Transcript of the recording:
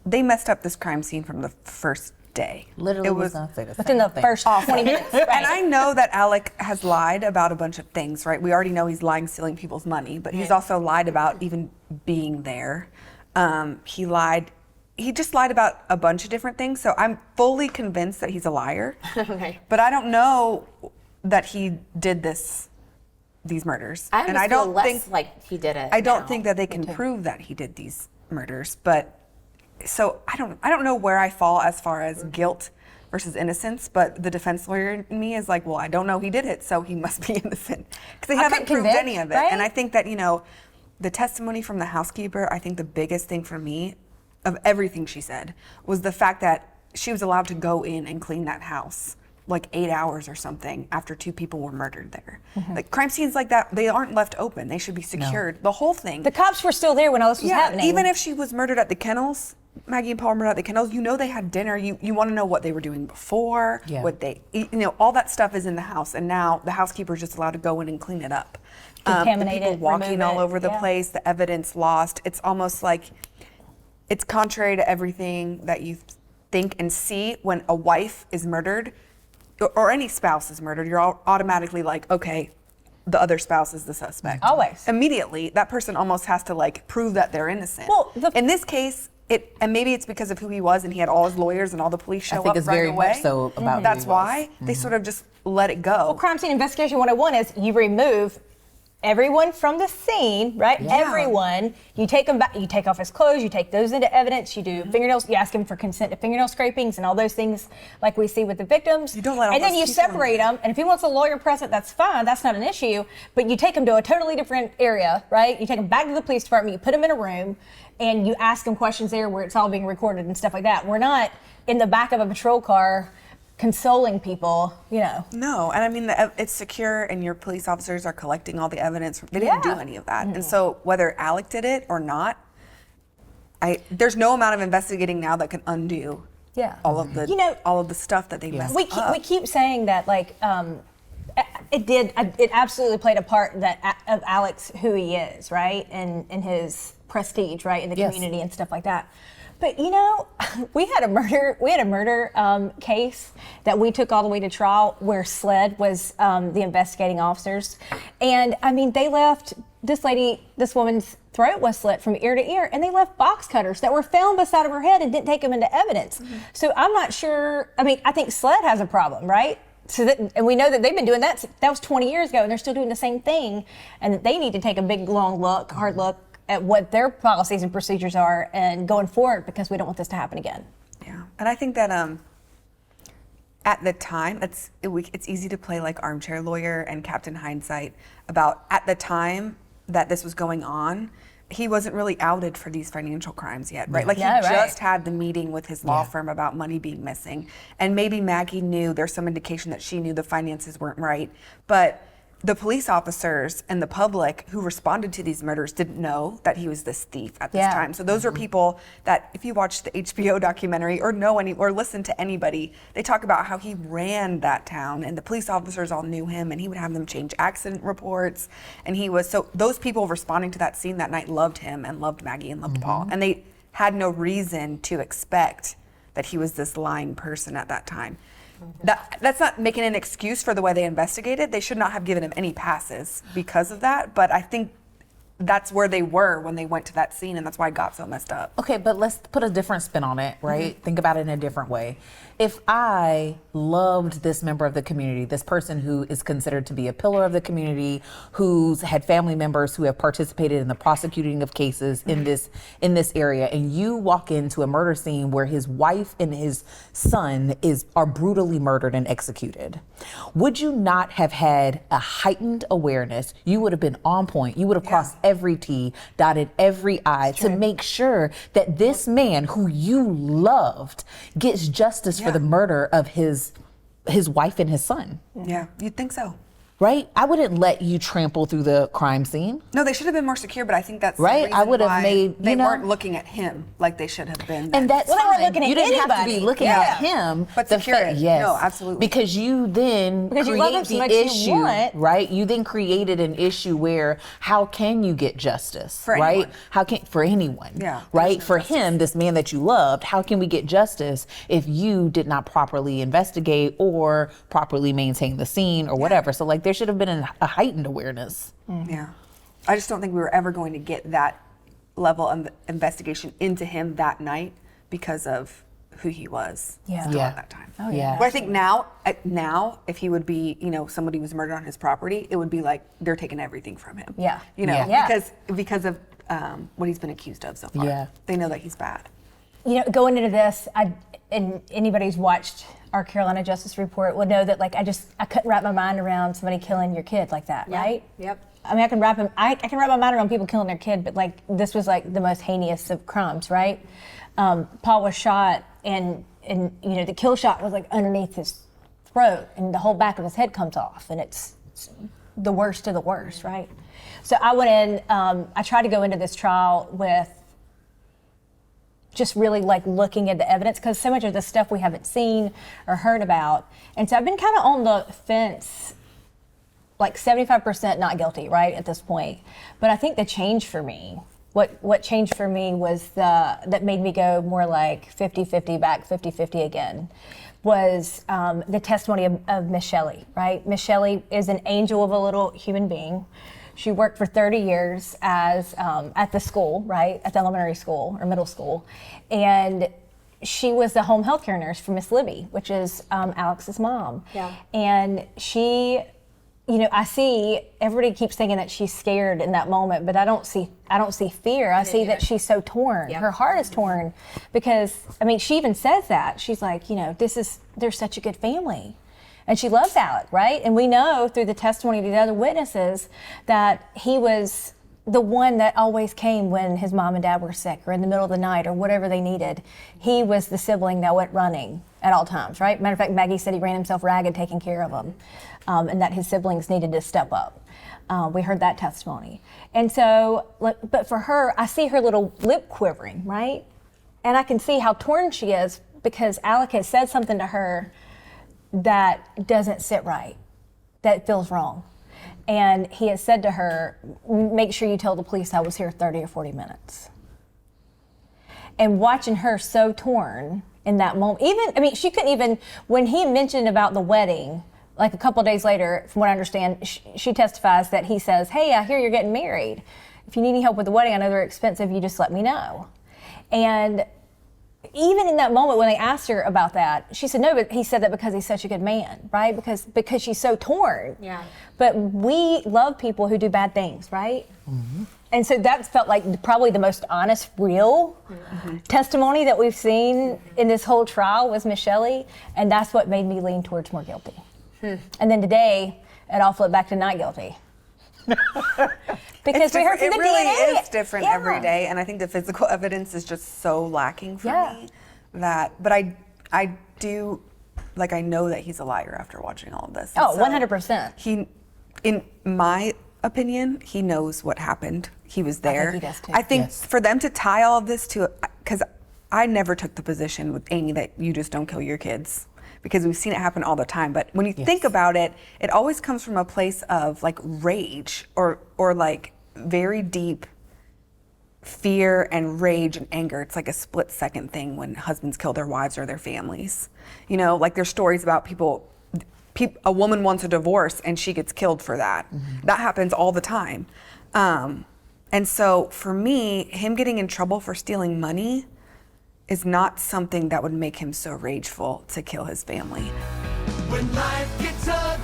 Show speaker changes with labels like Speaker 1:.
Speaker 1: they messed up this crime scene from the first day.
Speaker 2: Literally,
Speaker 1: it was
Speaker 3: within the first 20 minutes. Right.
Speaker 1: And I know that Alec has lied about a bunch of things, right? We already know he's lying, stealing people's money, but he's also lied about even being there. He just lied about a bunch of different things. So I'm fully convinced that he's a liar.
Speaker 4: Okay.
Speaker 1: But I don't know that he did these murders.
Speaker 4: I don't think like he did it.
Speaker 1: I don't think that they can prove that he did these murders, but so I don't know where I fall as far as guilt versus innocence, but the defense lawyer in me is like, well, I don't know he did it, so he must be innocent because they haven't proved any of it.
Speaker 3: Right?
Speaker 1: And I think that, the testimony from the housekeeper, I think the biggest thing for me of everything she said was the fact that she was allowed to go in and clean that house like 8 hours or something after 2 people were murdered there. Like crime scenes like that, they aren't left open. They should be secured. No. The whole thing.
Speaker 3: The cops were still there when all this was happening.
Speaker 1: Even if she was murdered at the kennels, Maggie and Paul were murdered at the kennels, they had dinner. You want to know what they were doing before, what they, all that stuff is in the house. And now the housekeeper is just allowed to go in and clean it up.
Speaker 3: Contaminate
Speaker 1: the people walking all over the place, the evidence lost. It's almost like it's contrary to everything that you think and see when a wife is murdered or any spouse is murdered. You're automatically like, okay, the other spouse is the suspect.
Speaker 3: Always.
Speaker 1: Immediately, that person almost has to like prove that they're innocent.
Speaker 3: Well,
Speaker 1: in this case, and maybe it's because of who he was and he had all his lawyers and all the police show up right away.
Speaker 2: I think it's very much so about
Speaker 1: That's why they sort of just let it go.
Speaker 3: Well, crime scene investigation 101 is you remove everyone from the scene, right?
Speaker 1: Yeah.
Speaker 3: Everyone. You take them back. You take off his clothes. You take those into evidence. You do fingernails. You ask him for consent to fingernail scrapings and all those things, like we see with the victims.
Speaker 1: You don't let all
Speaker 3: and then
Speaker 1: those
Speaker 3: you
Speaker 1: people
Speaker 3: separate them. And if he wants a lawyer present, that's fine. That's not an issue. But you take them to a totally different area, right? You take them back to the police department. You put them in a room, and you ask them questions there where it's all being recorded and stuff like that. We're not in the back of a patrol car consoling people,
Speaker 1: No, and I mean, it's secure and your police officers are collecting all the evidence. They didn't do any of that. And so whether Alec did it or not, there's no amount of investigating now that can undo all of the all of the stuff that they messed up.
Speaker 3: We keep saying that it absolutely played a part of Alex, who he is, right? And his prestige, right, in the community and stuff like that. But we had a murder case that we took all the way to trial where SLED was the investigating officers, and I mean they left this woman's throat was slit from ear to ear, and they left box cutters that were found beside of her head and didn't take them into evidence. So I'm not sure. I mean, I think SLED has a problem, right? And we know that they've been doing that. That was 20 years ago, and they're still doing the same thing, and that they need to take a big, hard look at what their policies and procedures are and going forward, because we don't want this to happen again.
Speaker 1: Yeah, and I think that at the time, it's easy to play like Armchair Lawyer and Captain Hindsight about at the time that this was going on, he wasn't really outed for these financial crimes yet, right? Like he just had the meeting with his law firm about money being missing, and maybe Maggie knew, there's some indication that she knew the finances weren't right, but the police officers and the public who responded to these murders didn't know that he was this thief at this time. So those were people that, if you watch the HBO documentary or or listen to anybody, they talk about how he ran that town and the police officers all knew him and he would have them change accident reports. And so those people responding to that scene that night loved him and loved Maggie and loved Paul. And they had no reason to expect that he was this lying person at that time. That's not making an excuse for the way they investigated. They should not have given him any passes because of that. But I think that's where they were when they went to that scene, and that's why it got so messed up.
Speaker 2: Okay, but let's put a different spin on it, right? Think about it in a different way. If I loved this member of the community, this person who is considered to be a pillar of the community, who's had family members who have participated in the prosecuting of cases in this area, and you walk into a murder scene where his wife and his son are brutally murdered and executed, would you not have had a heightened awareness? You would have been on point. You would have crossed every T, dotted every I to make sure that this man who you loved gets justice for the murder of his wife and his son.
Speaker 1: Yeah, you'd think so.
Speaker 2: right? I wouldn't let you trample through the crime scene.
Speaker 1: No, they should have been more secure, but I think that's
Speaker 2: Right,
Speaker 1: the
Speaker 2: I
Speaker 1: reason
Speaker 2: would have
Speaker 1: why
Speaker 2: made,
Speaker 1: they
Speaker 2: you know,
Speaker 1: weren't looking at him like they should have been.
Speaker 2: and that's
Speaker 3: Well, they weren't
Speaker 2: fine.
Speaker 3: looking at
Speaker 2: you didn't have to
Speaker 3: anybody.
Speaker 2: be looking
Speaker 3: Yeah.
Speaker 2: at him,
Speaker 1: But
Speaker 2: The
Speaker 1: secure it.
Speaker 2: yes,
Speaker 1: No, absolutely.
Speaker 2: because you then
Speaker 3: Because you love him
Speaker 2: create
Speaker 3: so
Speaker 2: the
Speaker 3: much, you
Speaker 2: issue,
Speaker 3: want-
Speaker 2: right? You then created an issue where how can you get justice,
Speaker 1: For
Speaker 2: right?
Speaker 1: anyone.
Speaker 2: How can for anyone,
Speaker 1: Yeah,
Speaker 2: right?
Speaker 1: there's no
Speaker 2: For
Speaker 1: justice.
Speaker 2: him, this man that you loved, how can we get justice if you did not properly investigate or properly maintain the scene or whatever? So like there should have been a heightened awareness.
Speaker 1: Yeah. I just don't think we were ever going to get that level of investigation into him that night because of who he was
Speaker 3: Yeah.
Speaker 1: still
Speaker 2: Yeah.
Speaker 1: at that time.
Speaker 3: Oh,
Speaker 2: yeah.
Speaker 1: But I think now, if he would be, somebody was murdered on his property, it would be like they're taking everything from him.
Speaker 3: Yeah.
Speaker 2: Yeah.
Speaker 3: Yeah.
Speaker 1: because of what he's been accused of so far.
Speaker 2: Yeah.
Speaker 1: They know that he's bad.
Speaker 3: Going into this, and anybody who's watched our Carolina Justice Report would know that I couldn't wrap my mind around somebody killing your kid like that, right?
Speaker 4: Yep.
Speaker 3: I mean, I can wrap my mind around people killing their kid, but this was the most heinous of crimes, right? Paul was shot, and the kill shot was underneath his throat, and the whole back of his head comes off, and it's the worst of the worst, right? So I went in. I tried to go into this trial with just really looking at the evidence, because so much of the stuff we haven't seen or heard about, and so I've been kind of on the fence. 75% not guilty, right, at this point. But I think the change for me, what changed for me was that made me go more 50-50 back, 50-50 again, was the testimony of Miss Shelley, right? Miss Shelley is an angel of a little human being. She worked for 30 years as at the school, right, at the elementary school or middle school. And she was the home health care nurse for Miss Libby, which is Alex's mom.
Speaker 4: Yeah.
Speaker 3: And she, I see everybody keeps thinking that she's scared in that moment, but I don't see fear. I see that she's so torn.
Speaker 4: Yep.
Speaker 3: Her heart is torn because she even says that. She's like, they're such a good family. And she loves Alec, right? And we know through the testimony of these other witnesses that he was the one that always came when his mom and dad were sick or in the middle of the night or whatever they needed. He was the sibling that went running at all times, right? Matter of fact, Maggie said he ran himself ragged taking care of them, and that his siblings needed to step up. We heard that testimony. And so, but for her, I see her little lip quivering, right? And I can see how torn she is because Alec has said something to her that doesn't sit right, that feels wrong. And he has said to her, make sure you tell the police I was here 30 or 40 minutes. And watching her so torn in that moment, she couldn't even, when he mentioned about the wedding, a couple of days later, from what I understand, she testifies that he says, hey, I hear you're getting married. If you need any help with the wedding, I know they're expensive, you just let me know. And even in that moment when they asked her about that, she said, no, but he said that because he's such a good man, right? Because she's so torn.
Speaker 4: Yeah.
Speaker 3: But we love people who do bad things, right? Mm-hmm. And so that felt like probably the most honest, real testimony that we've seen in this whole trial was Miss Shelley, and that's what made me lean towards more guilty. And then today, it all flipped back to not guilty. Because we heard from
Speaker 1: it
Speaker 3: the
Speaker 1: really
Speaker 3: DNA.
Speaker 1: is different
Speaker 3: Yeah.
Speaker 1: every day, and I think the physical evidence is just so lacking for
Speaker 3: Yeah.
Speaker 1: me but I do, I know that he's a liar after watching all of this. And
Speaker 3: Oh, 100%.
Speaker 1: He, in my opinion, he knows what happened. He was there.
Speaker 3: he does too.
Speaker 1: I think
Speaker 2: Yes.
Speaker 1: for them to tie all of this to, because I never took the position with Amy that you just don't kill your kids, because we've seen it happen all the time. But when you think about it, it always comes from a place of rage or very deep fear and rage and anger. It's like a split second thing when husbands kill their wives or their families. There's stories about a woman wants a divorce and she gets killed for that. Mm-hmm. That happens all the time. And so for me, him getting in trouble for stealing money is not something that would make him so rageful to kill his family.
Speaker 5: When life gets ugly.